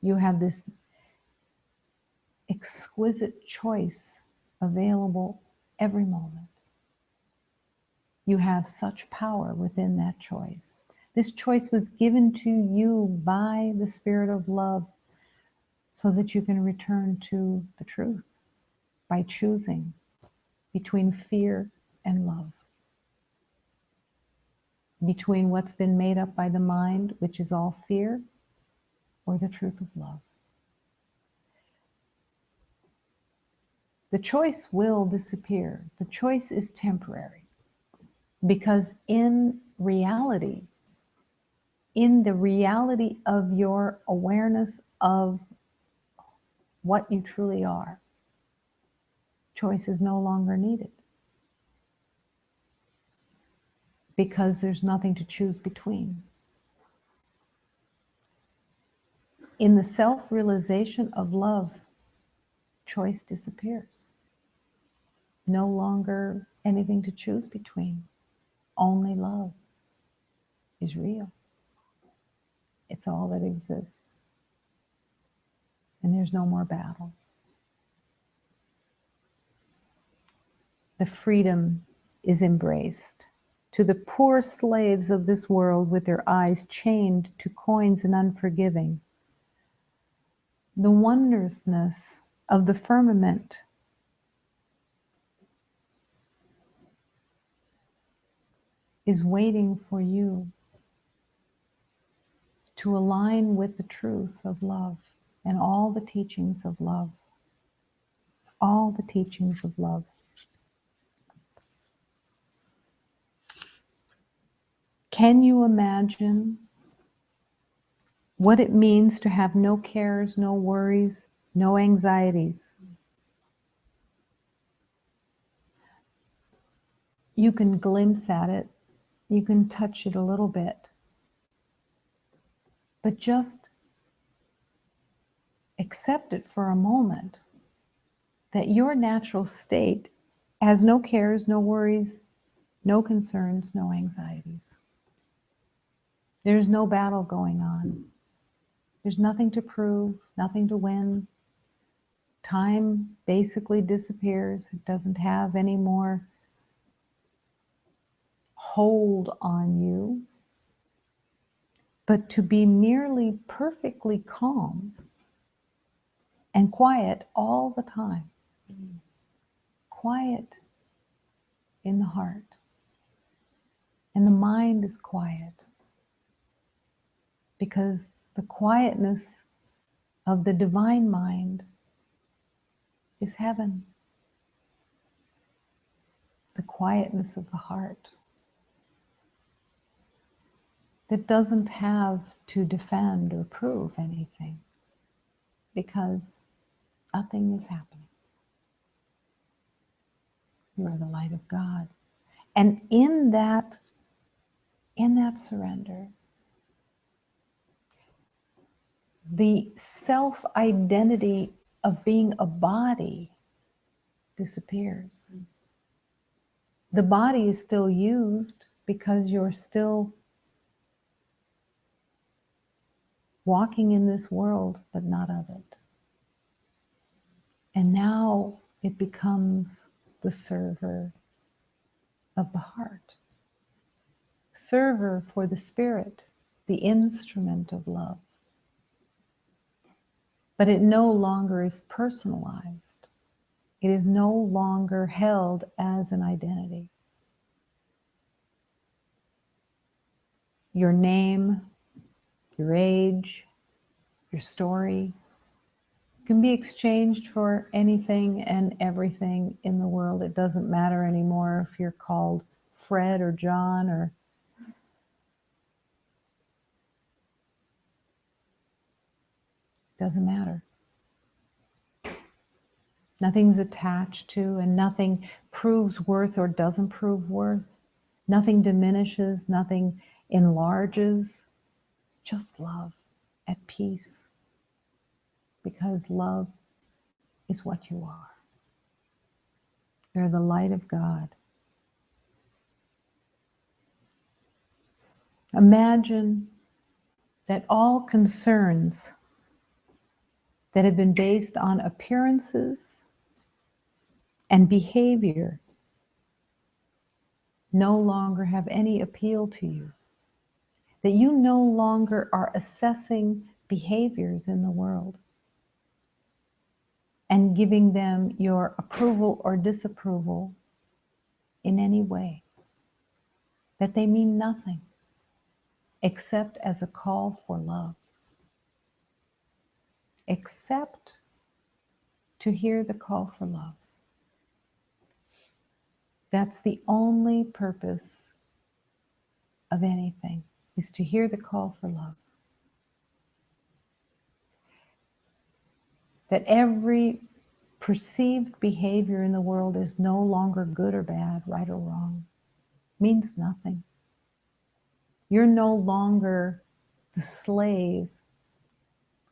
You have this exquisite choice available every moment. You have such power within that choice. This choice was given to you by the Spirit of love so that you can return to the truth by choosing between fear and love, between what's been made up by the mind, which is all fear, or the truth of love. The choice will disappear. The choice is temporary because in reality, in the reality of your awareness of what you truly are, choice is no longer needed because there's nothing to choose between. In the self-realization of love, choice disappears. No longer anything to choose between. Only love is real. It's all that exists. And there's no more battle. The freedom is embraced. To the poor slaves of this world with their eyes chained to coins and unforgiving, the wondrousness of the firmament is waiting for you to align with the truth of love and all the teachings of love. All the teachings of love. Can you imagine what it means to have no cares, no worries, no anxieties? You can glimpse at it, you can touch it a little bit, but just accept it for a moment that your natural state has no cares, no worries, no concerns, no anxieties. There's no battle going on. There's nothing to prove, nothing to win. Time basically disappears. It doesn't have any more hold on you. But to be merely perfectly calm and quiet all the time. Quiet in the heart. And the mind is quiet. Because the quietness of the divine mind is heaven. The quietness of the heart that doesn't have to defend or prove anything because nothing is happening. You are the light of God. And in that surrender, the self-identity of being a body disappears. The body is still used because you're still walking in this world, but not of it. And now it becomes the server of the heart. Server for the spirit, the instrument of love. But it no longer is personalized. It is no longer held as an identity. Your name, your age, your story can be exchanged for anything and everything in the world. It doesn't matter anymore if you're called Fred or John or Doesn't matter. Nothing's attached to, and nothing proves worth or doesn't prove worth. Nothing diminishes, nothing enlarges. It's just love at peace. Because love is what you are. You're the light of God. Imagine that all concerns that have been based on appearances and behavior no longer have any appeal to you. That you no longer are assessing behaviors in the world and giving them your approval or disapproval in any way. That they mean nothing except as a call for love. Except to hear the call for love. That's the only purpose of anything, is to hear the call for love. That every perceived behavior in the world is no longer good or bad, right or wrong, means nothing. You're no longer the slave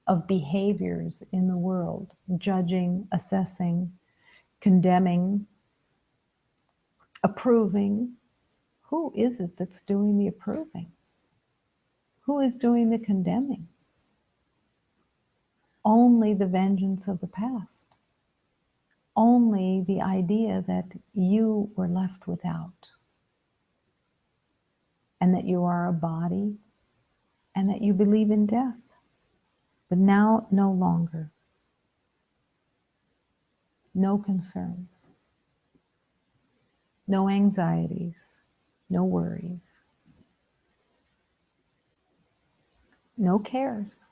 of behaviors in the world, judging, assessing, condemning, approving. Who is it that's doing the approving? Who is doing the condemning? Only the vengeance of the past. Only the idea that you were left without, and that you are a body, and that you believe in death. But now, no longer. No concerns. No anxieties. No worries. No cares.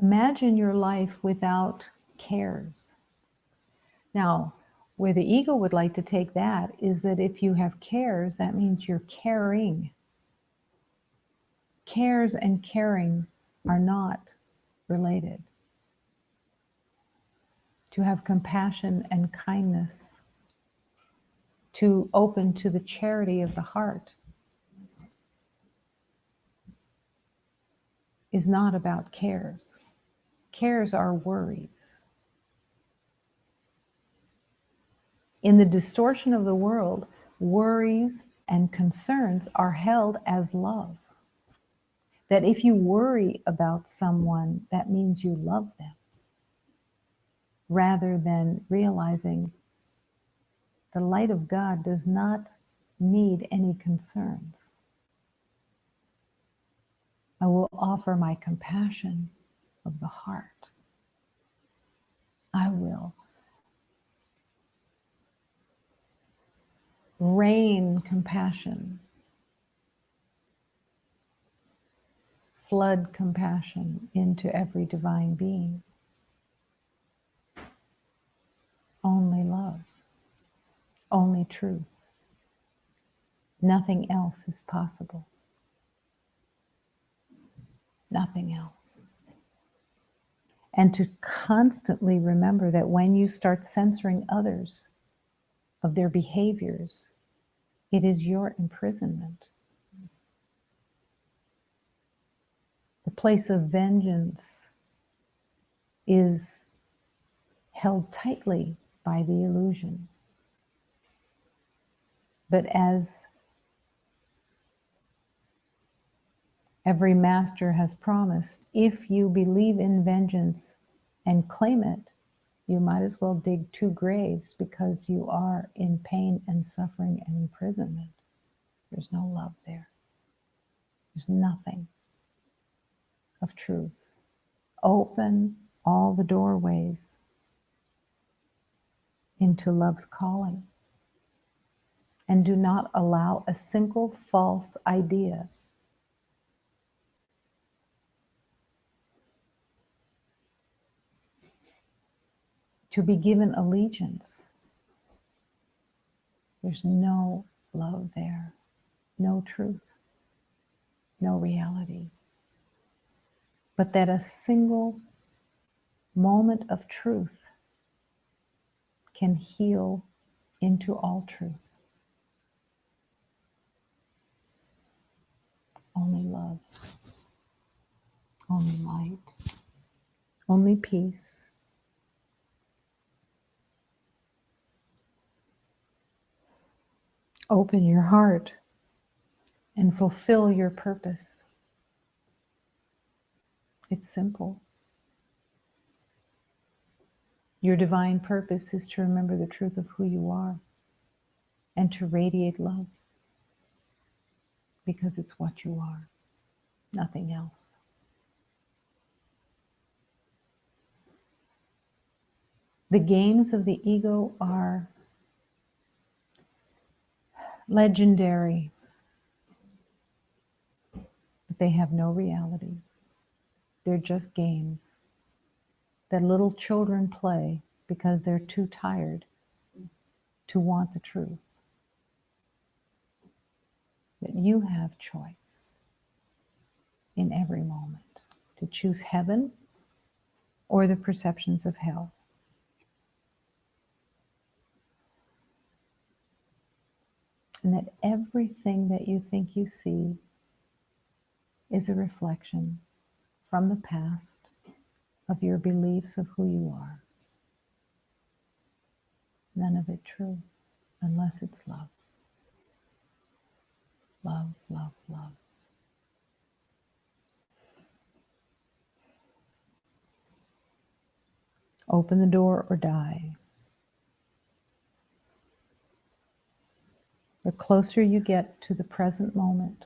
Imagine your life without cares. Now, where the ego would like to take that is that if you have cares, that means you're caring. Cares and caring are not related. To have compassion and kindness, to open to the charity of the heart, is not about cares. Cares are worries. In the distortion of the world, worries and concerns are held as love. That if you worry about someone, that means you love them, rather than realizing the light of God does not need any concerns. I will offer my compassion of the heart. I will rain compassion, flood compassion into every divine being. Only love, only truth. Nothing else is possible. Nothing else. And to constantly remember that when you start censoring others of their behaviors, it is your imprisonment. The place of vengeance is held tightly by the illusion. But as every master has promised, if you believe in vengeance and claim it, you might as well dig 2 graves, because you are in pain and suffering and imprisonment. There's no love there. There's nothing of truth. Open all the doorways into love's calling. And do not allow a single false idea to be given allegiance. There's no love there, no truth, no reality. but that a single moment of truth can heal into all truth. Only love, only light, only peace. Open your heart and fulfill your purpose. It's simple. Your divine purpose is to remember the truth of who you are and to radiate love, because it's what you are, nothing else. The games of the ego are legendary, but they have no reality. They're just games that little children play because they're too tired to want the truth. But you have choice in every moment to choose heaven or the perceptions of hell. And that everything that you think you see is a reflection from the past of your beliefs of who you are. None of it true, unless it's love. Love, love, love. Open the door or die. The closer you get to the present moment,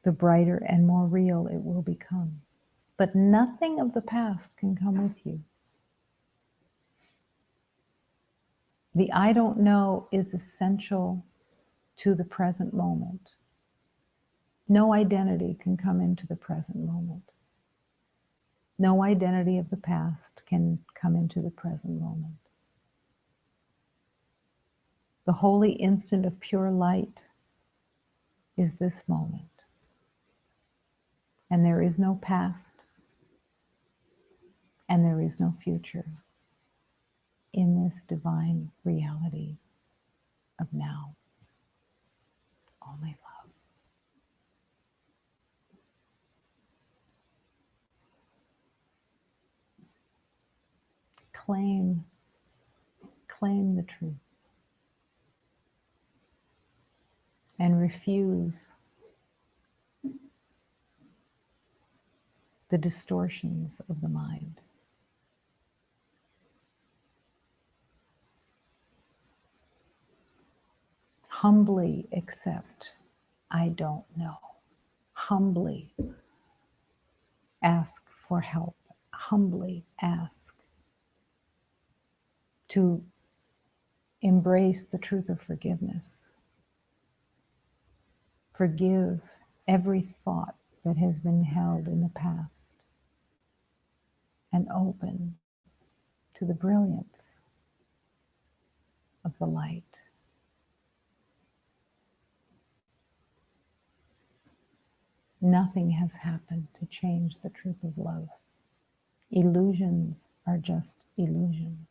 the brighter and more real it will become. But nothing of the past can come with you. The I don't know is essential to the present moment. No identity can come into the present moment. No identity of the past can come into the present moment. The holy instant of pure light is this moment. And there is no past, and there is no future in this divine reality of now. Only love. Claim the truth. And refuse the distortions of the mind. Humbly accept, I don't know. Humbly ask for help. Humbly ask to embrace the truth of forgiveness. Forgive every thought that has been held in the past and open to the brilliance of the light. Nothing has happened to change the truth of love. Illusions are just illusions.